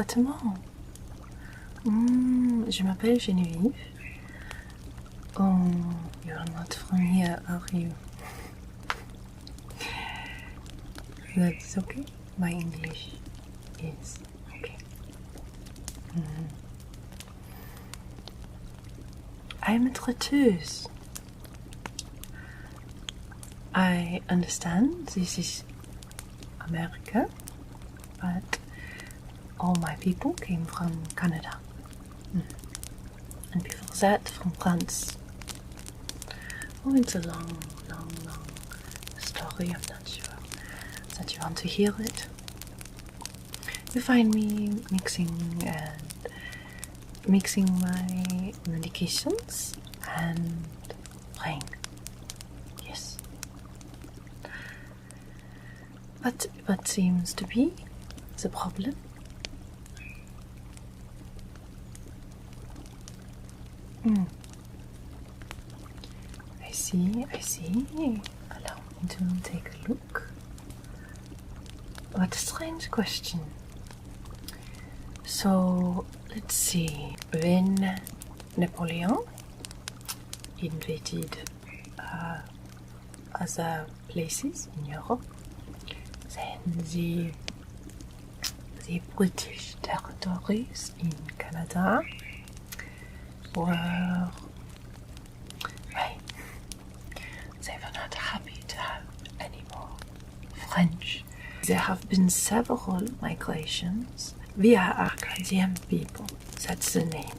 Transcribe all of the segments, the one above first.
traitement. Je m'appelle Geneviève. Oh, you're not from here, are you? That's okay. My English is okay. I'm a traiteuse. I understand this is America, but all my people came from Canada. And before that, from France. Oh, it's a long story. I'm not sure that you want to hear it. You find me mixing my medications and praying. Yes. But what seems to be the problem? I see. Allow me to take a look. What a strange question. So, let's see. When Napoleon invaded other places in Europe, then the British territories in Canada were, they were not happy to have any more French. There have been several migrations. We are Acadian people, that's the name.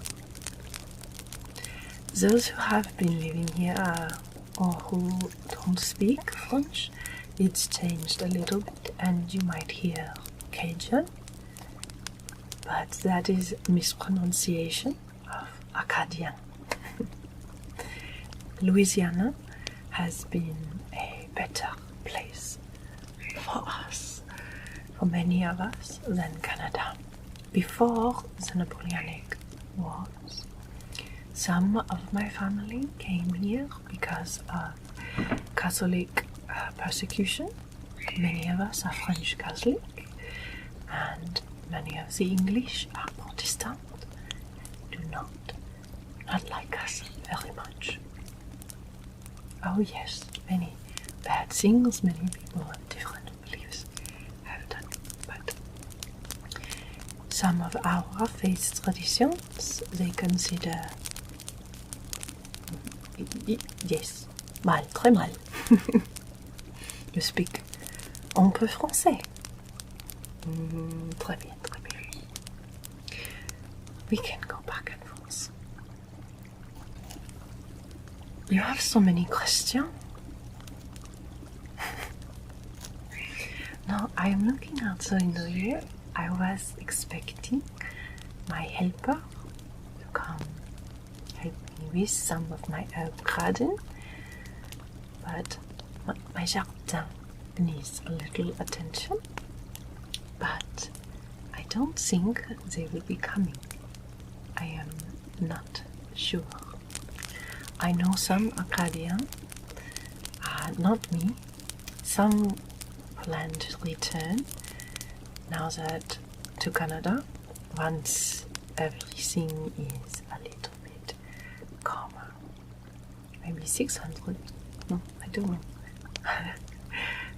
Those who have been living here or who don't speak French, it's changed a little bit and you might hear Cajun, but that is mispronunciation of Acadian. Louisiana has been a better place for us, for many of us, than Canada. Before the Napoleonic Wars, some of my family came here because of Catholic persecution. Many of us are French Catholic, and many of the English are Protestant, do not like us very much. Oh yes, many bad things, many people of different beliefs have done, but some of our faith traditions, they consider, yes, mal, très mal. You speak un peu français. Très bien, très bien. We can go back and forth. You have so many questions. Now I am looking out the window here. I was expecting my helper to come help me with some of my herb garden, but my jardin needs a little attention, but I don't think they will be coming. I am not sure. I know some Acadian, not me, some plan to return now that to Canada once everything is a little bit calmer. Maybe 600, no, I don't know.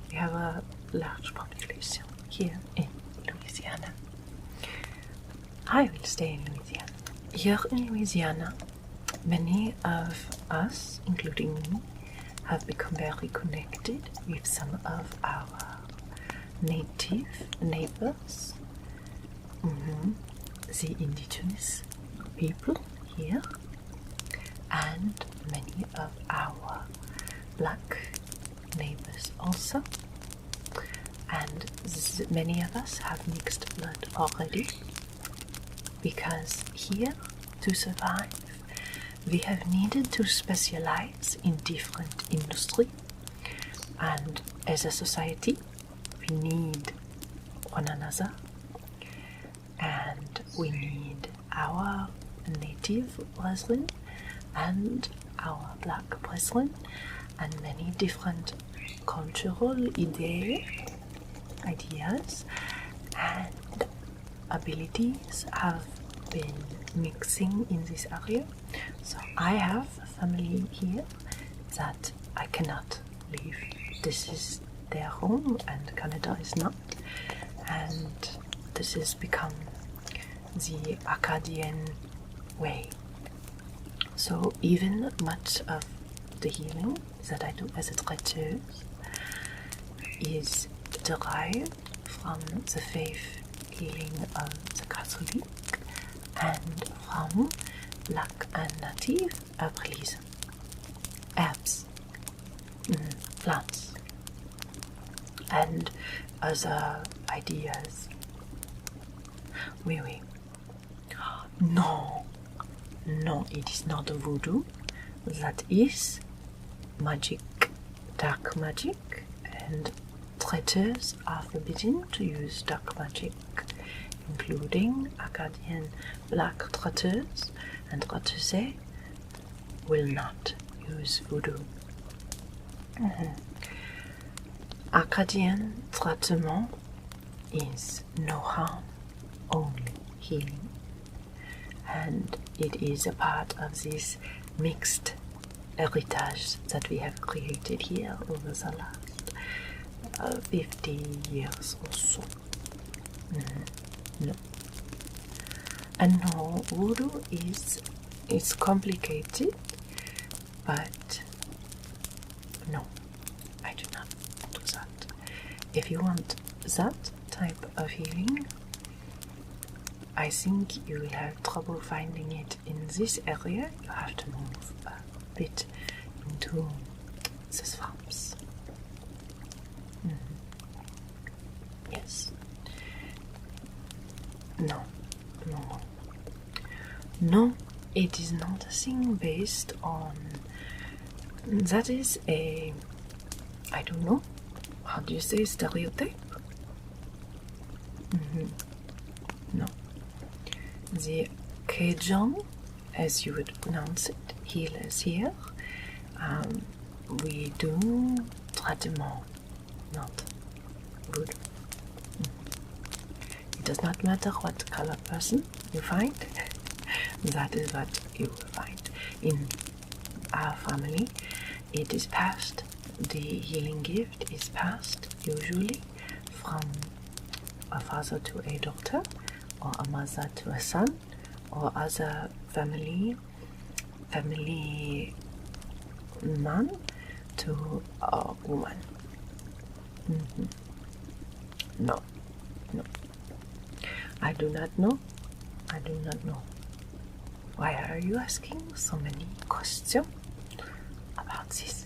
We have a large population here in Louisiana. I will stay in Louisiana. Here in Louisiana, many of us, including me, have become very connected with some of our native neighbors, the indigenous people here, and many of our black neighbors also. And many of us have mixed blood already, because here, to survive, we have needed to specialize in different industry, and as a society we need one another, and we need our native brethren and our black brethren, and many different cultural ideas, and abilities have been mixing in this area. So I have a family here that I cannot leave. This is their home and Canada is not. And this has become the Acadian way. So even much of the healing that I do as a traiteuse is derived from the faith healing of the Catholic and from black and native herbalism, herbs, plants, and other ideas. Oui. No, it is not voodoo. That is magic, dark magic, and traiteurs are forbidden to use dark magic, including Acadian black traiteurs and traiteuses will not use voodoo. Acadian traitement is no harm, only healing. And it is a part of this mixed heritage that we have created here over the last 50 years or so. No. And no, voodoo is complicated, but no, I do not do that. If you want that type of healing, I think you will have trouble finding it in this area. You have to move a bit into the swamps. Yes. No, it is not a thing based on... That is a... I don't know. How do you say stereotype? No. The Cajun, as you would pronounce it, healers here, we do traitement, not voodoo. It does not matter what color person you find, that is what you will find. In our family, it is passed, the healing gift is passed usually from a father to a daughter, or a mother to a son, or other family man to a woman. No. I do not know. Why are you asking so many questions about this?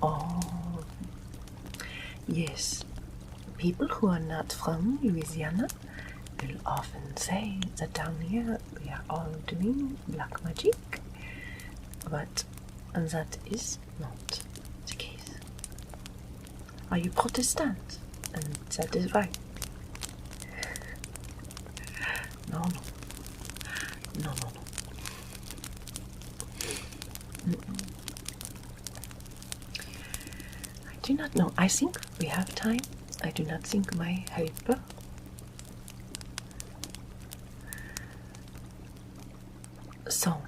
Oh, yes. People who are not from Louisiana will often say that down here we are all doing black magic, but that is not the case. Are you Protestant? And that is right. No. I do not know. I think we have time. I do not think my helper so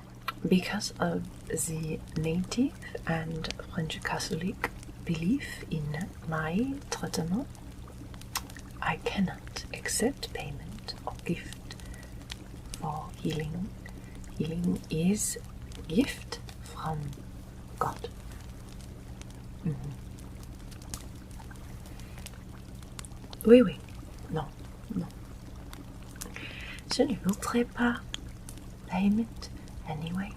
because of the native and French Catholic belief in my traitement, I cannot accept payment or gift for healing. Healing is gift from God. Oui. Non. Je ne voudrais pas payment anyway,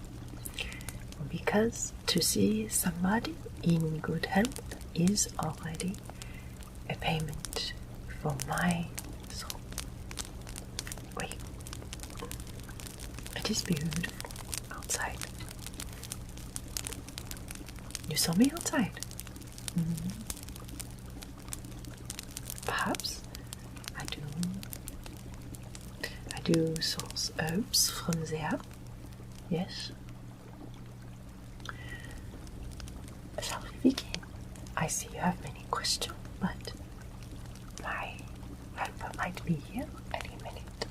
because to see somebody in good health is already a payment for my soul. Oui. It is beautiful outside. You saw me outside. Perhaps I do source herbs from there. Yes. Shall we begin? I see you have many questions, but my helper, my might be here any minute,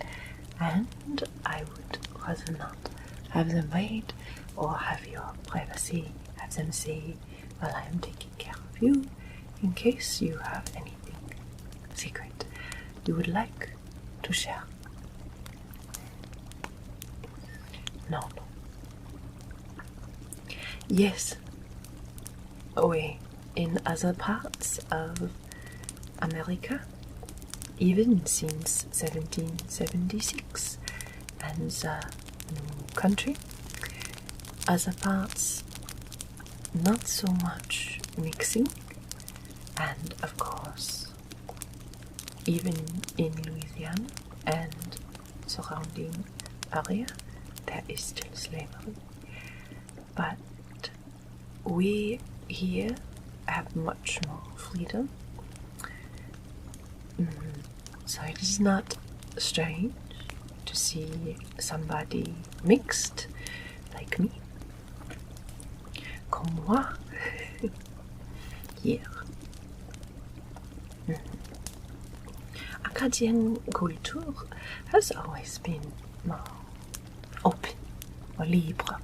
and I would rather not have them wait or have your privacy, have them say, well, I am taking care of you, in case you have anything secret you would like to share. No. Yes. Oui, in other parts of America, even since 1776, and the new country, other parts not so much mixing, and of course even in Louisiana and surrounding area there is still slavery, but we here have much more freedom. So it is not strange to see somebody mixed like me, comme moi, here. Acadian culture has always been more open, more libre.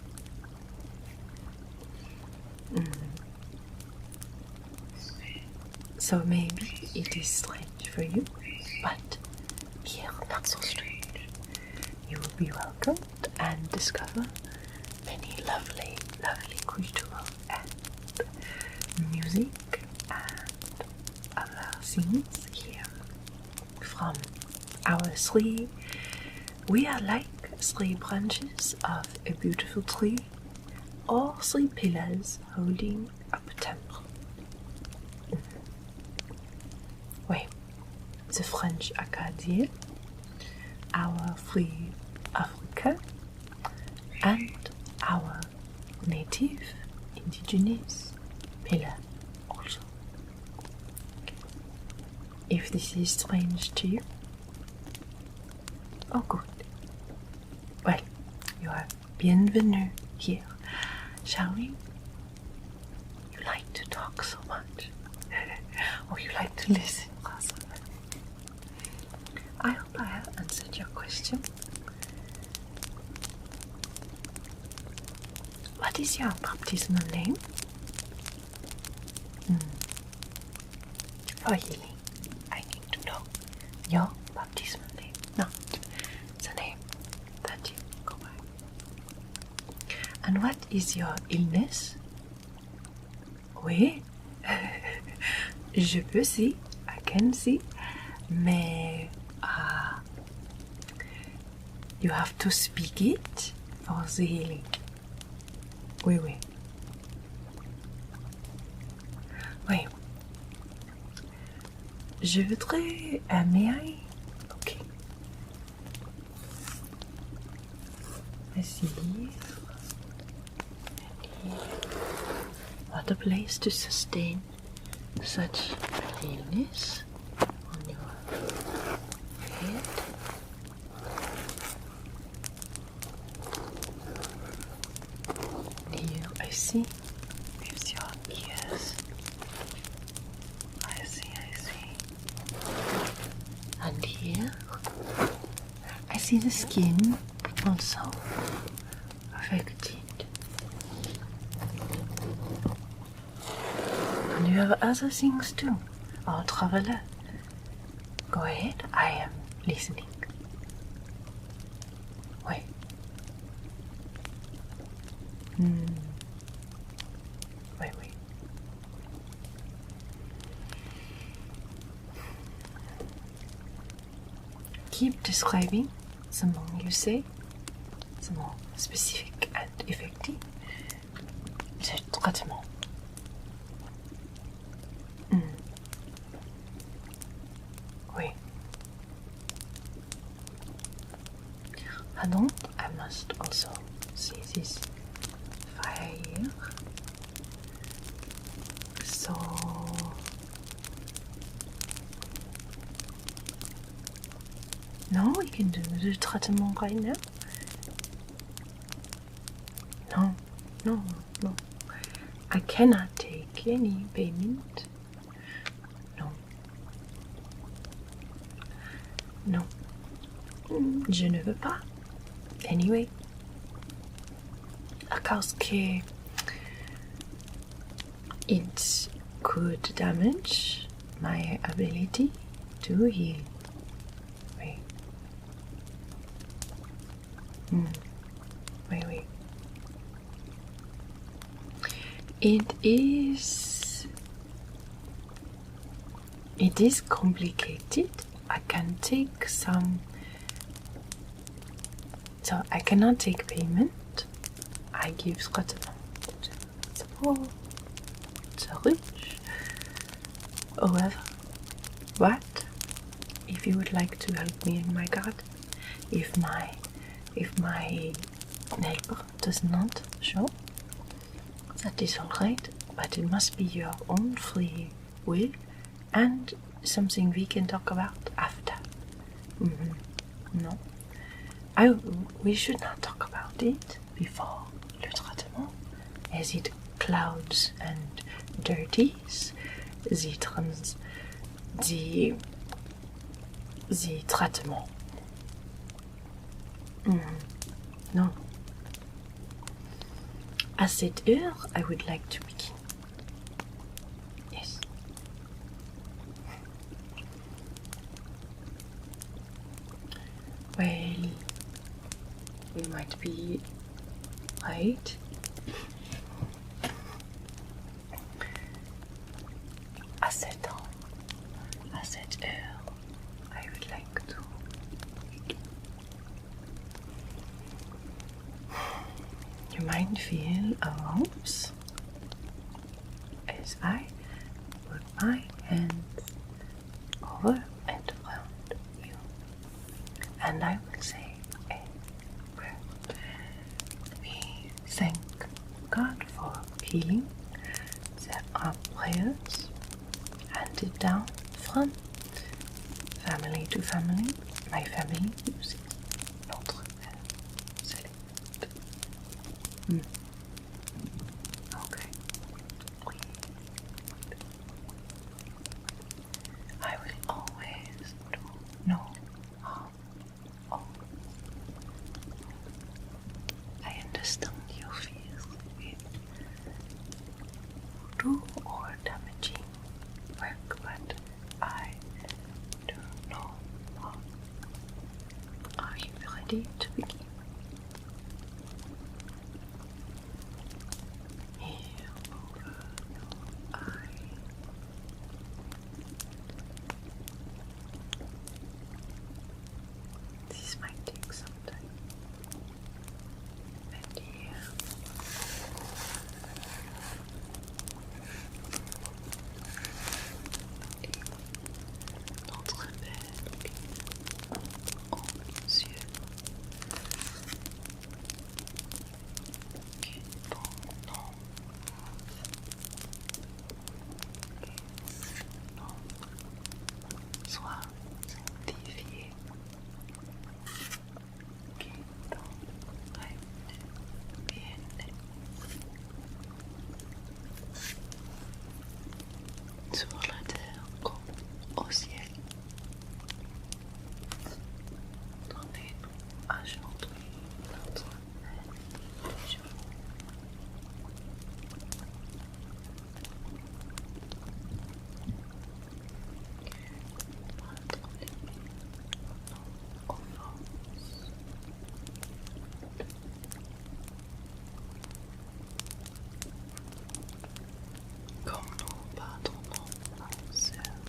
So maybe it is strange for you, but here not so strange. You will be welcomed and discover many lovely, lovely culture and music and other things here. From our three, we are like three branches of a beautiful tree, or three pillars holding up a temple. Oui, the French Acadian, our free Africa, and our native indigenous pillar also. If this is strange to you, oh good. Well, you are bienvenue here, shall we? You like to talk so much, or you like to listen, rather. I hope I have answered your question. What is your baptismal name? For healing, I need to know your baptismal name, not the name that you go by. And what is your illness? Oui, je peux see, I can see, mais you have to speak it for the healing. Oui, oui. Oui. Je voudrais, may I? Okay. I see here. And here. What a place to sustain such illness on your head. Here I see with your ears. I see. And here I see the skin also affected. And you have other things too. Oh, traveler. Go ahead, I am listening. Wait. Wait. Keep describing the more you say, the more specific and effective the traitement. Oui. Pardon, I must also see this fire. So no, we can do the traitement right now. No. I cannot take any payment. No. Non, je ne veux pas. Anyway, because it could damage my ability to heal. Wait. Wait. It is complicated. I can take some, so I cannot take payment. I give traitement. It's poor, it's rich. However, what if you would like to help me in my garden? If my neighbor does not show, that is alright, but it must be your own free will and something we can talk about after. No, we should not talk about it before le traitement, as it clouds and dirties the traitement. No. À cette heure, I would like to begin. Yes. Well, we might be right. À cette heure, I would like to begin. You might feel a warmth as I put my hands over and around you, and I will say a prayer. We thank God for healing. There are prayers handed down from family to family. My family uses Notre Père Céleste. Okay. I will always do no harm. Oh. I understand your fears with voodoo or damaging work, but I do no harm. Are you ready to begin? Here over your eye. This might take some time. And here. Notre Père aux cieux, que ton nom soit sanctifié, que ton règne vienne sur la terre comme au ciel. Donnez-nous aujourd'hui notre pain du jour. Pardonnez-nous nos offenses, comme nous pardonnons à nos sœurs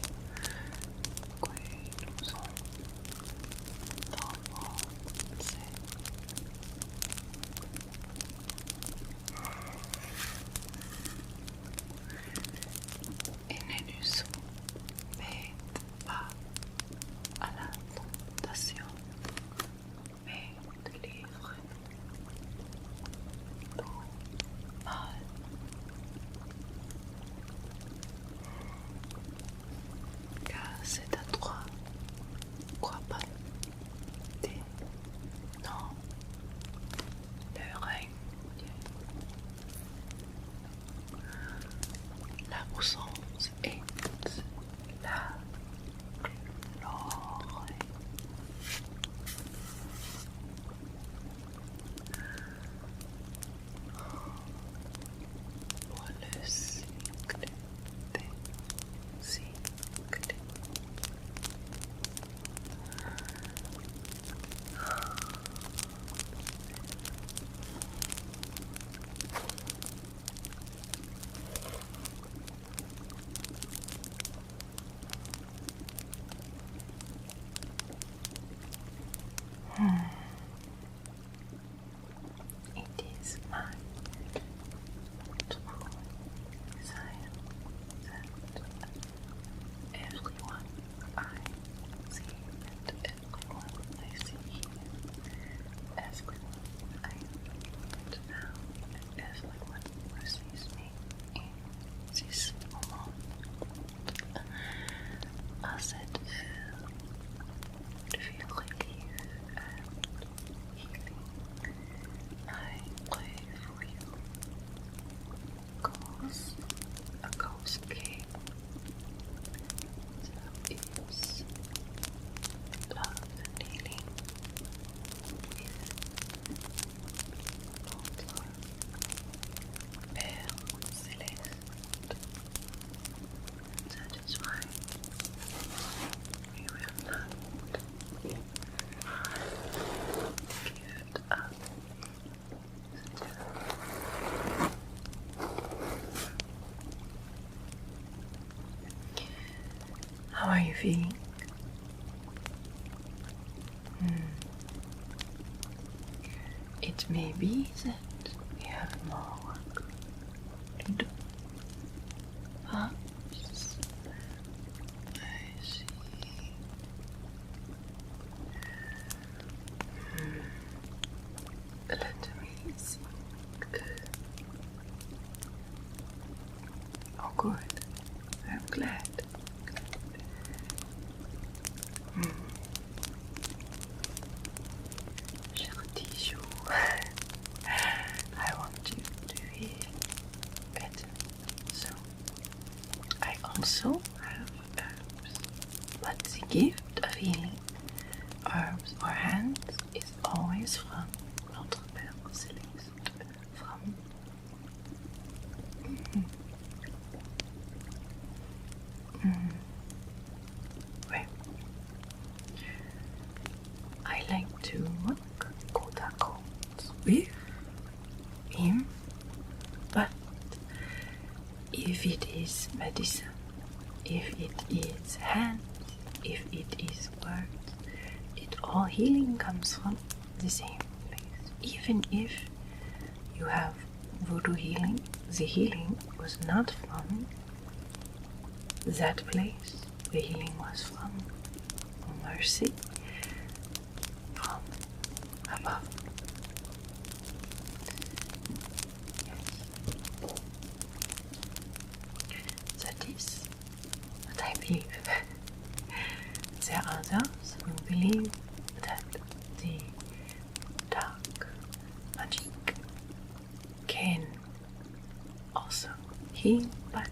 How are you feeling? It may be that we have more work to do. Perhaps. I see. Let me think. Oh, good. I'm glad. Cher tissue. I want you to feel better. So, I also have herbs. But the gift of healing herbs or hands is always from Notre Père Céleste. From Well, I like to work quote unquote with him, but if it is medicine, if it is hands, if it is words, all healing comes from the same place. Even if you have voodoo healing, the healing was not from that place. The healing was from mercy, from above. Yes. That is what I believe. There are others who believe that the dark magic can also heal, but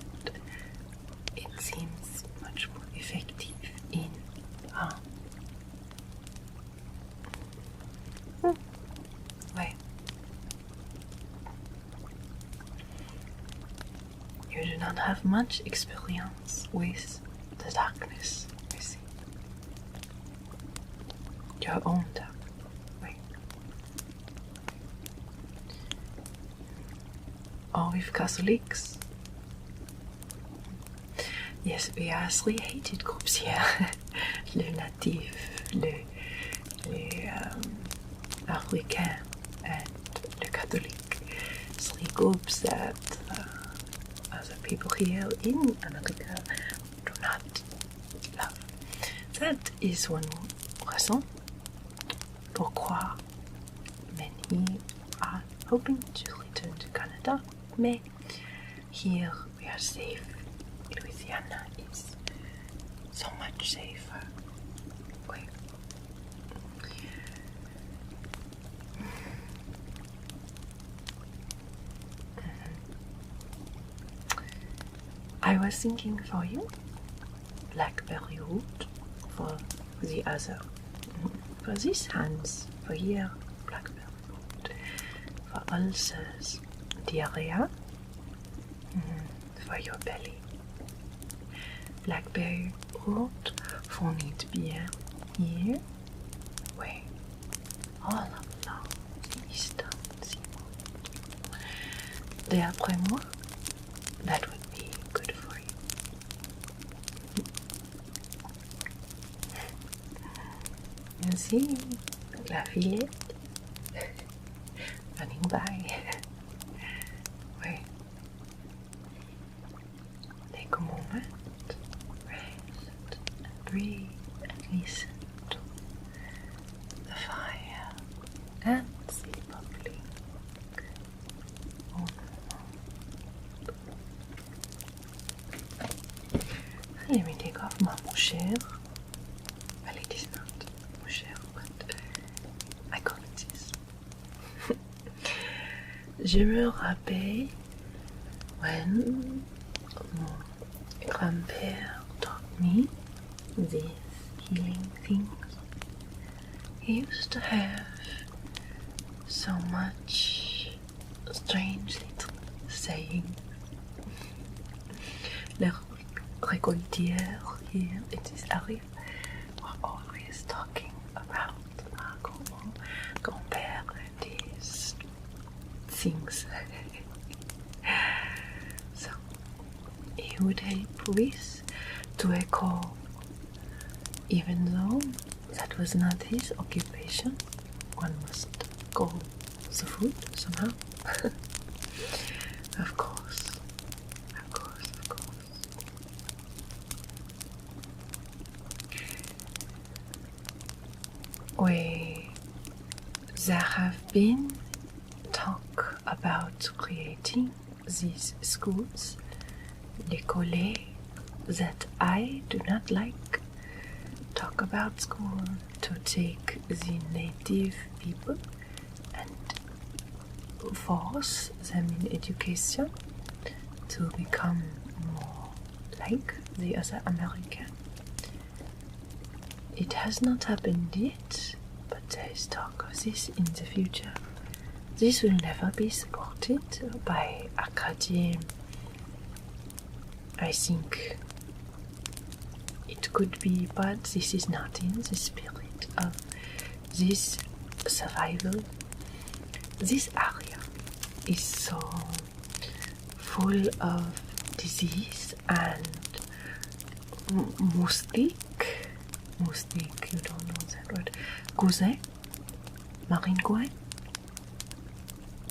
it seems much more effective in harm. Well, you do not have much experience with the darkness, I see. Your own dark. Wait. Or with Catholics. Yes, we are three hated groups here. Le natif, le Africain, and the Catholic. Three groups that other people here in America do not love. That is one reason pourquoi many are hoping to return to Canada, but here we are safe. Louisiana is so much safer. Wait. I was thinking for you, blackberry root for the other. For these hands, for here, blackberry root. For ulcers, diarrhea, for your belly. Blackberry root fournit bien here. Oui. Oh là là, c'est Eastern Seafood. D'après moi, that would be good for you. You see, la fillette running by. Oui. Take a moment. Rest and breathe and listen to the fire and sleep properly. Let me take off my moucher. Well, it is not moucher, but I call it this. Je me rappelle when my grandpère taught me these healing things. He used to have so much strange little sayings. Les récoltières here in this area were always talking about my grand-père and his things. So he would help with to echo even though that was not his occupation, one must grow the food somehow. Of course, of course, of course. There have been talk about creating these schools, l'école, that I do not like. Talk about school to take the native people and force them in education to become more like the other American. It has not happened yet, but there is talk of this in the future. This will never be supported by Acadian. I think it could be, but this is not in the spirit of this survival. This area is so full of disease and moustique, you don't know that word, cousin, marine cousin,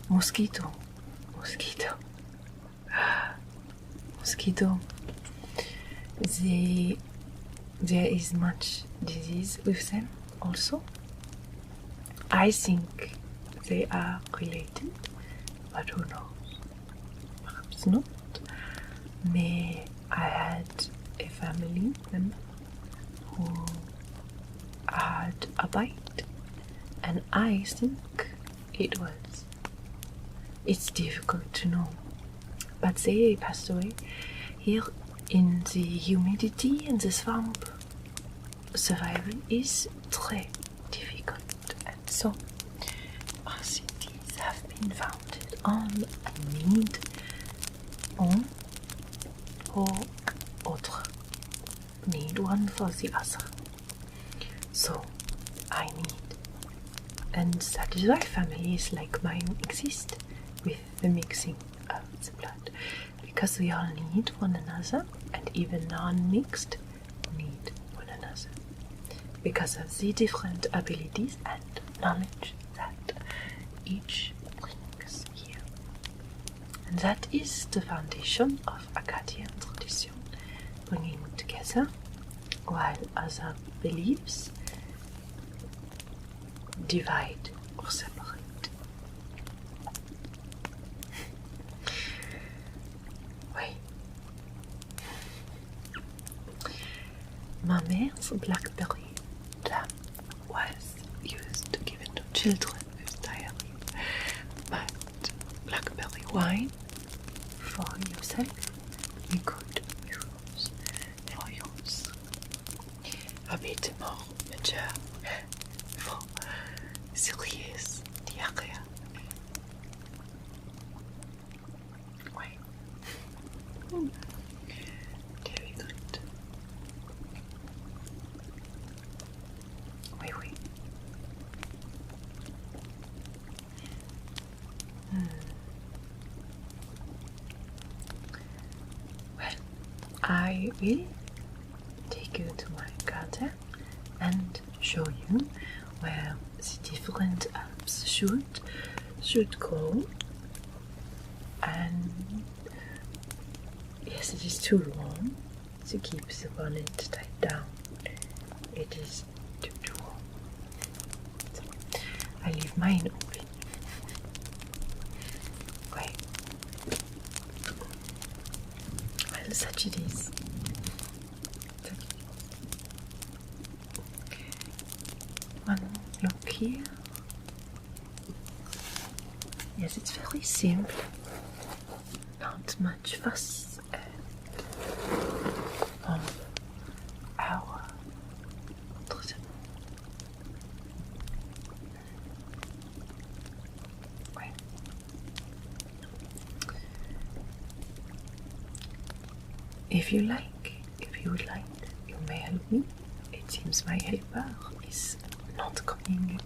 mosquito. There is much disease with them also. I think they are related, but who knows? Perhaps not. May I had a family member who had a bite, and I think it was. It's difficult to know, but they passed away. Here in the humidity and the swamp, survival is très difficult, and so our cities have been founded on a need for autre, need one for the other. So I need, and that is why families like mine exist, with the mixing of the blood, because we all need one another, and even non-mixed need one another, because of the different abilities and knowledge that each brings here. And that is the foundation of Acadian tradition, bringing together while other beliefs divide or separate. My mother's blackberry jam was used to give it to children with diarrhea, but blackberry wine for yourself we could use for yours. A bit more mature for serious diarrhea. Wait. Very good. Wait. Well, I will take you to my garden and show you where the different herbs should grow. And yes, it is too warm to keep the bonnet tied down. It is too warm. So I leave mine open. Wait. Well, such it is. One look here. Yes, it's very simple. Not much fuss on our treatment. Well, if you would like, you may help me. It seems my helper is not coming.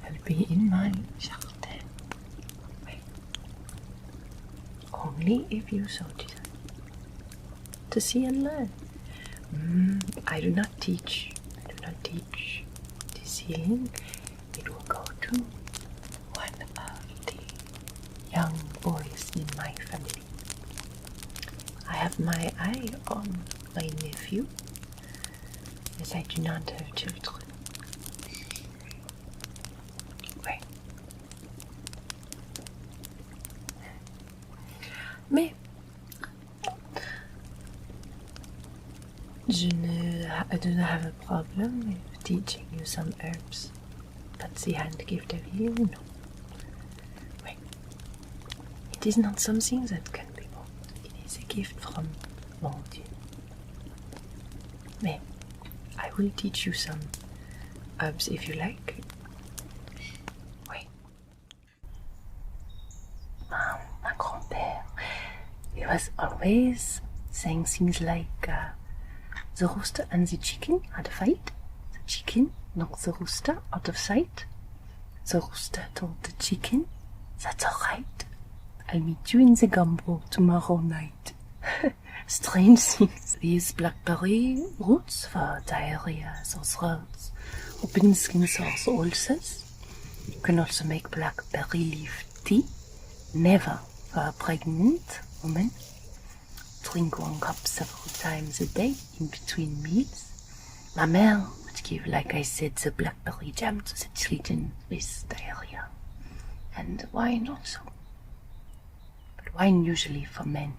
Helping in my jardin. Only if you so desire to see and learn. I do not teach this healing. It will go to one of the young boys in my family. I have my eye on my nephew, as I do not have children. Ouais. Mais I do not have a problem with teaching you some herbs. That's the hand gift of healing, no. Wait. It is not something that can be bought. It is a gift from mon Dieu. Mais I will teach you some herbs if you like. Wait. My grand-père, he was always saying things like, the rooster and the chicken had a fight. The chicken knocked the rooster out of sight. The rooster told the chicken, that's all right. I'll meet you in the gumbo tomorrow night. Strange things. These blackberry roots for diarrhea, sore throats, open skin sores, ulcers. You can also make blackberry leaf tea. Never for a pregnant woman. Drink 1 cup several times a day in between meals. Ma mère would give, like I said, the blackberry jam to the children with diarrhea. And wine also. But wine usually for men.